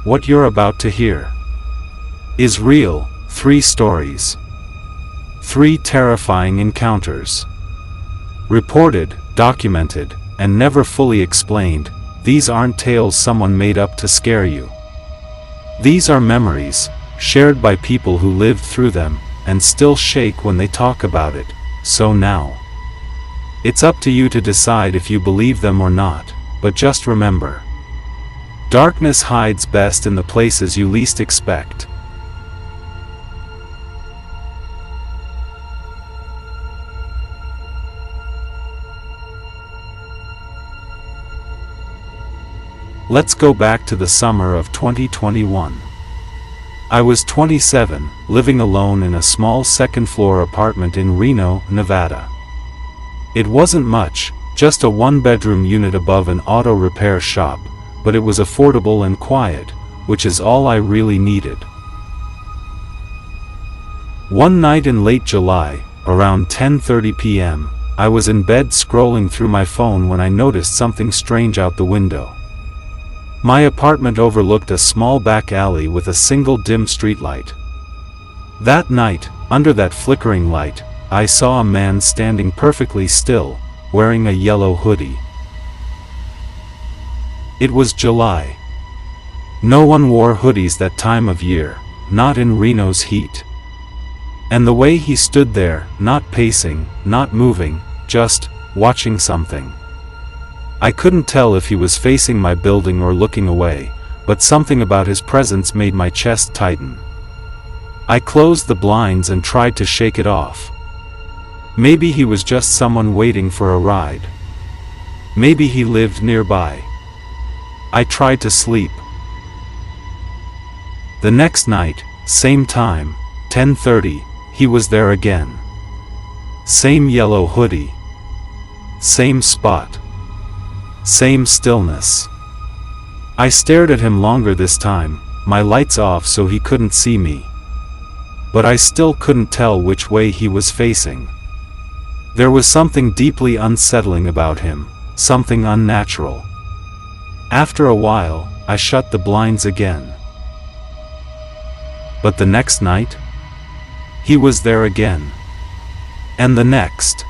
what you're about to hear is real. 3 stories. 3 terrifying encounters. Reported, documented, and never fully explained. These aren't tales someone made up to scare you. These are memories, shared by people who lived through them, and still shake when they talk about it. So now, it's up to you to decide if you believe them or not, but just remember, darkness hides best in the places you least expect. Let's go back to the summer of 2021. I was 27, living alone in a small second-floor apartment in Reno, Nevada. It wasn't much, just a 1-bedroom unit above an auto repair shop, but it was affordable and quiet, which is all I really needed. One night in late July, around 10:30 p.m., I was in bed scrolling through my phone when I noticed something strange out the window. My apartment overlooked a small back alley with a single dim streetlight. That night, under that flickering light, I saw a man standing perfectly still, wearing a yellow hoodie. It was July. No one wore hoodies that time of year, not in Reno's heat. And the way he stood there, not pacing, not moving, just watching something. I couldn't tell if he was facing my building or looking away, but something about his presence made my chest tighten. I closed the blinds and tried to shake it off. Maybe he was just someone waiting for a ride. Maybe he lived nearby. I tried to sleep. The next night, same time, 10:30, he was there again. Same yellow hoodie. Same spot. Same stillness. I stared at him longer this time, my lights off so he couldn't see me. But I still couldn't tell which way he was facing. There was something deeply unsettling about him, something unnatural. After a while, I shut the blinds again. But the next night, he was there again. And the next.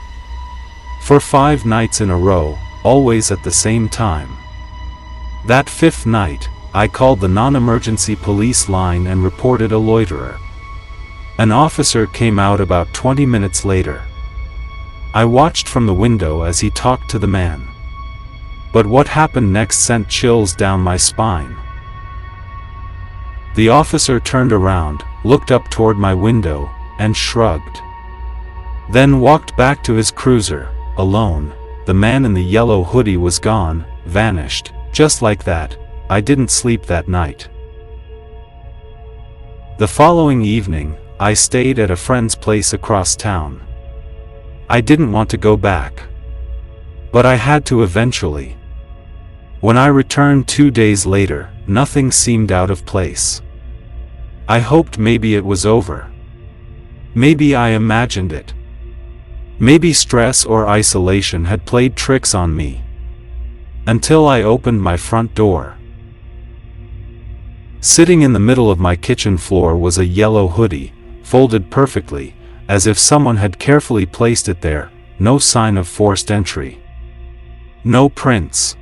For 5 nights in a row, always at the same time. That 5th night, I called the non-emergency police line and reported a loiterer. An officer came out about 20 minutes later. I watched from the window as he talked to the man. But what happened next sent chills down my spine. The officer turned around, looked up toward my window, and shrugged. Then walked back to his cruiser, alone. The man in the yellow hoodie was gone, vanished, just like that. I didn't sleep that night. The following evening, I stayed at a friend's place across town. I didn't want to go back. But I had to eventually. When I returned 2 days later, nothing seemed out of place. I hoped maybe it was over. Maybe I imagined it. Maybe stress or isolation had played tricks on me. Until I opened my front door. Sitting in the middle of my kitchen floor was a yellow hoodie, folded perfectly, as if someone had carefully placed it there. No sign of forced entry. No prints.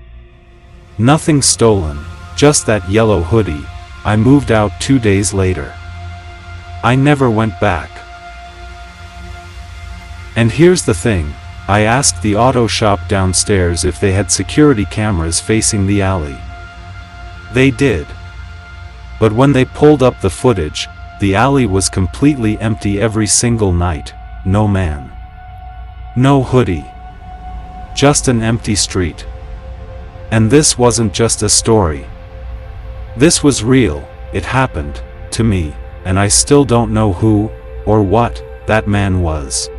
Nothing stolen, just that yellow hoodie. I moved out 2 days later. I never went back. And here's the thing, I asked the auto shop downstairs if they had security cameras facing the alley. They did. But when they pulled up the footage, the alley was completely empty every single night. No man. No hoodie. Just an empty street. And this wasn't just a story. This was real, it happened, to me, and I still don't know who, or what, that man was.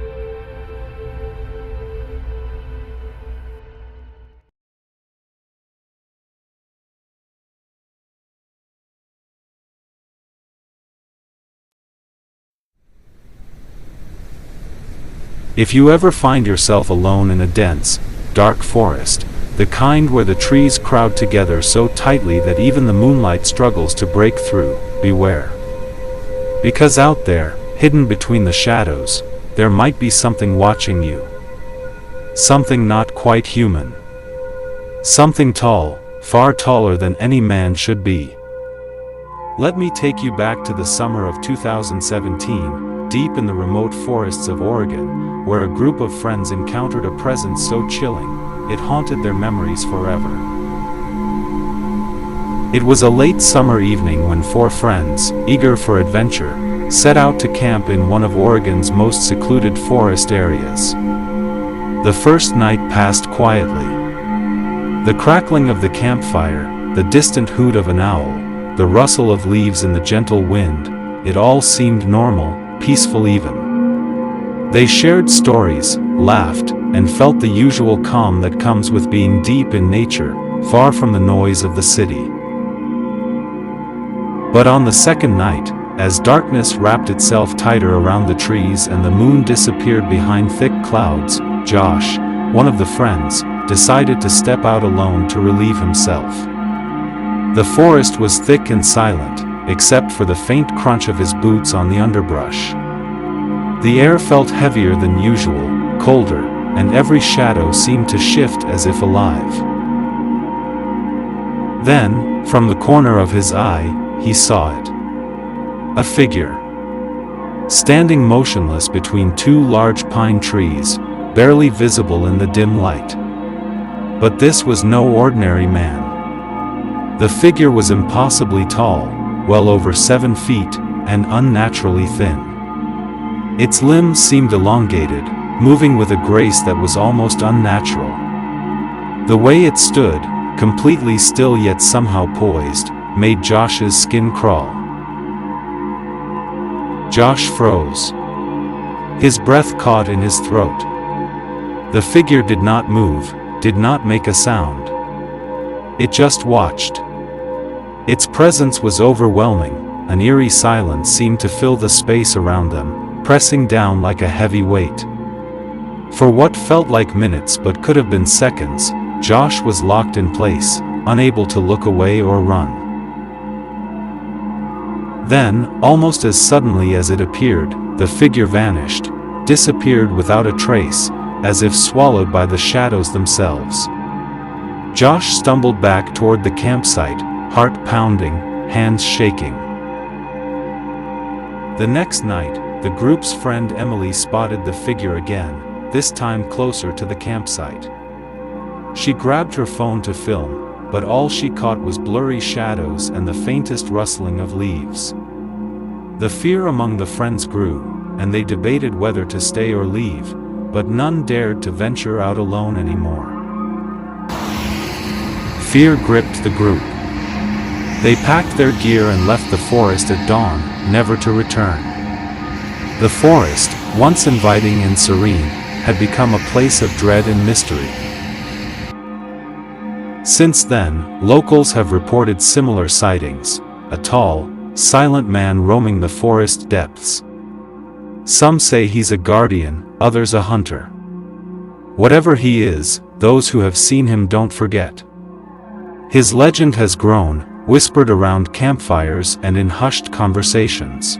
If you ever find yourself alone in a dense, dark forest, the kind where the trees crowd together so tightly that even the moonlight struggles to break through. Beware. Because out there, hidden between the shadows, there might be something watching you. Something not quite human. Something tall, far taller than any man should be. Let me take you back to the summer of 2017, deep in the remote forests of Oregon, where a group of friends encountered a presence so chilling, it haunted their memories forever. It was a late summer evening when four friends, eager for adventure, set out to camp in one of Oregon's most secluded forest areas. The first night passed quietly. The crackling of the campfire, the distant hoot of an owl, the rustle of leaves in the gentle wind, it all seemed normal, peaceful even. They shared stories, laughed, and felt the usual calm that comes with being deep in nature, far from the noise of the city. But on the second night, as darkness wrapped itself tighter around the trees and the moon disappeared behind thick clouds, Josh, one of the friends, decided to step out alone to relieve himself. The forest was thick and silent, except for the faint crunch of his boots on the underbrush. The air felt heavier than usual, colder, and every shadow seemed to shift as if alive. Then, from the corner of his eye, he saw it. A figure. Standing motionless between two large pine trees, barely visible in the dim light. But this was no ordinary man. The figure was impossibly tall, well over 7 feet, and unnaturally thin. Its limbs seemed elongated, moving with a grace that was almost unnatural. The way it stood, completely still yet somehow poised, made Josh's skin crawl. Josh froze. His breath caught in his throat. The figure did not move, did not make a sound. It just watched. Its presence was overwhelming, an eerie silence seemed to fill the space around them, pressing down like a heavy weight. For what felt like minutes but could have been seconds, Josh was locked in place, unable to look away or run. Then, almost as suddenly as it appeared, the figure vanished, disappeared without a trace, as if swallowed by the shadows themselves. Josh stumbled back toward the campsite, heart pounding, hands shaking. The next night, the group's friend Emily spotted the figure again, this time closer to the campsite. She grabbed her phone to film, but all she caught was blurry shadows and the faintest rustling of leaves. The fear among the friends grew, and they debated whether to stay or leave, but none dared to venture out alone anymore. Fear gripped the group. They packed their gear and left the forest at dawn, never to return. The forest, once inviting and serene, had become a place of dread and mystery. Since then, locals have reported similar sightings, a tall, silent man roaming the forest depths. Some say he's a guardian, others a hunter. Whatever he is, those who have seen him don't forget. His legend has grown, whispered around campfires and in hushed conversations.